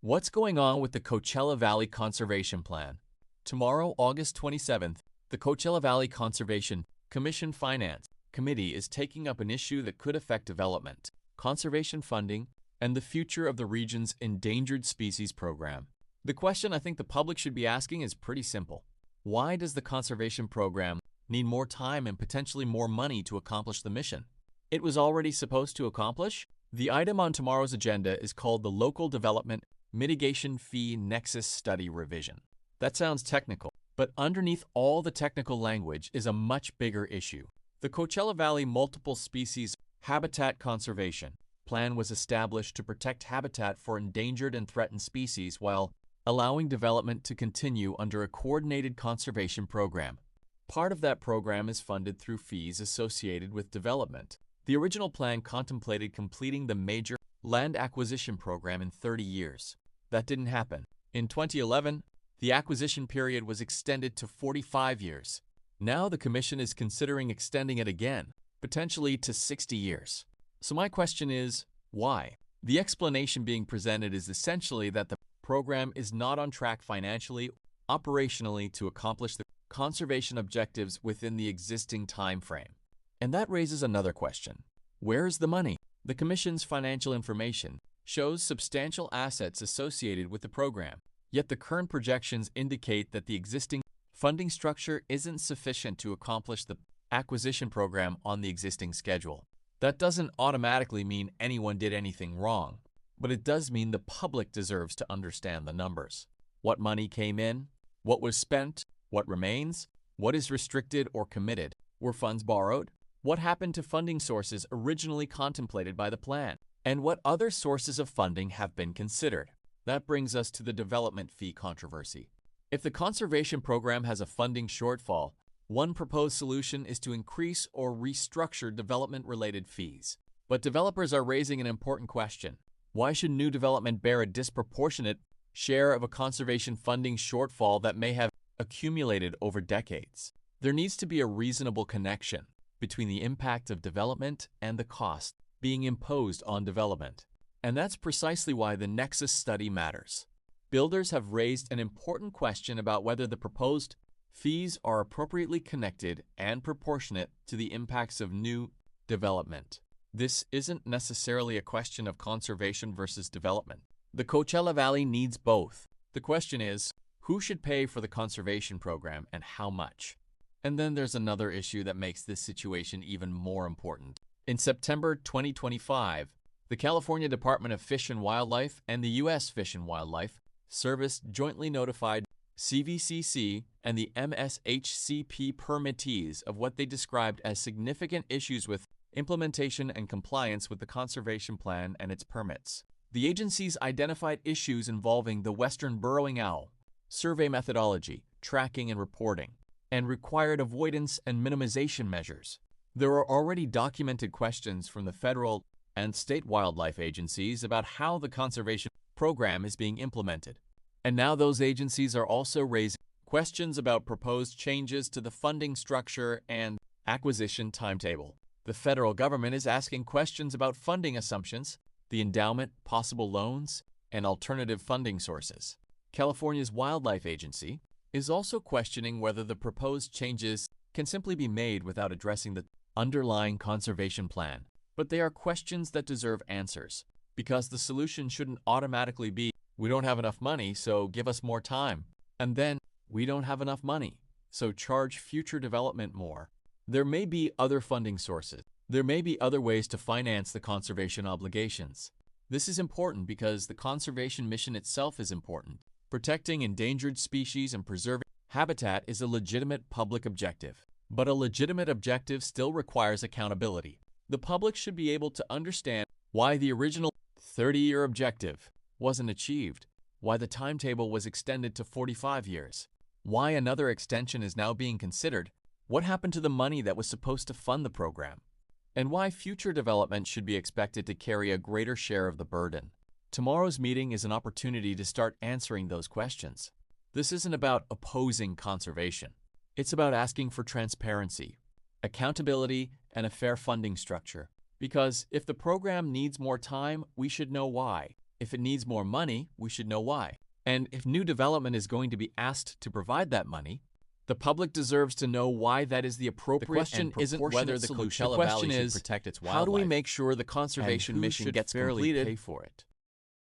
What's going on with the Coachella Valley Conservation Plan? Tomorrow, August 27th, the Coachella Valley Conservation Commission Finance Committee is taking up an issue that could affect development, conservation funding, and the future of the region's endangered species program. The question I think the public should be asking is pretty simple. Why does the conservation program need more time and potentially more money to accomplish the mission it was already supposed to accomplish? The item on tomorrow's agenda is called the Local Development Mitigation Fee Nexus Study Revision. That sounds technical, but underneath all the technical language is a much bigger issue. The Coachella Valley Multiple Species Habitat Conservation Plan was established to protect habitat for endangered and threatened species while allowing development to continue under a coordinated conservation program. Part of that program is funded through fees associated with development. The original plan contemplated completing the major land acquisition program in 30 years. That didn't happen. In 2011, the acquisition period was extended to 45 years. Now the Commission is considering extending it again, potentially to 60 years. So my question is, why? The explanation being presented is essentially that the program is not on track financially, operationally to accomplish the conservation objectives within the existing time frame. And that raises another question. Where is the money? The Commission's financial information shows substantial assets associated with the program, yet the current projections indicate that the existing funding structure isn't sufficient to accomplish the acquisition program on the existing schedule. That doesn't automatically mean anyone did anything wrong, but it does mean the public deserves to understand the numbers. What money came in? What was spent? What remains? What is restricted or committed? Were funds borrowed? What happened to funding sources originally contemplated by the plan? And what other sources of funding have been considered? That brings us to the development fee controversy. If the conservation program has a funding shortfall, one proposed solution is to increase or restructure development-related fees. But developers are raising an important question. Why should new development bear a disproportionate share of a conservation funding shortfall that may have accumulated over decades? There needs to be a reasonable connection between the impact of development and the cost being imposed on development. And that's precisely why the Nexus study matters. Builders have raised an important question about whether the proposed fees are appropriately connected and proportionate to the impacts of new development. This isn't necessarily a question of conservation versus development. The Coachella Valley needs both. The question is, who should pay for the conservation program and how much? And then there's another issue that makes this situation even more important. In September 2025, the California Department of Fish and Wildlife and the U.S. Fish and Wildlife Service jointly notified CVCC and the MSHCP permittees of what they described as significant issues with implementation and compliance with the conservation plan and its permits. The agencies identified issues involving the western burrowing owl, survey methodology, tracking and reporting, and required avoidance and minimization measures. There are already documented questions from the federal and state wildlife agencies about how the conservation program is being implemented. And now those agencies are also raising questions about proposed changes to the funding structure and acquisition timetable. The federal government is asking questions about funding assumptions, the endowment, possible loans, and alternative funding sources. California's Wildlife Agency is also questioning whether the proposed changes can simply be made without addressing the underlying conservation plan. But they are questions that deserve answers, because the solution shouldn't automatically be, we don't have enough money, so give us more time. And then, we don't have enough money, so charge future development more. There may be other funding sources. There may be other ways to finance the conservation obligations. This is important because the conservation mission itself is important. Protecting endangered species and preserving habitat is a legitimate public objective. But a legitimate objective still requires accountability. The public should be able to understand why the original 30-year objective wasn't achieved, why the timetable was extended to 45 years, why another extension is now being considered, what happened to the money that was supposed to fund the program, and why future development should be expected to carry a greater share of the burden. Tomorrow's meeting is an opportunity to start answering those questions. This isn't about opposing conservation. It's about asking for transparency, accountability, and a fair funding structure. Because if the program needs more time, we should know why. If it needs more money, we should know why. And if new development is going to be asked to provide that money, the public deserves to know why that is the appropriate and proportionate solution. The question is, how do we make sure the conservation mission gets completed pay for it?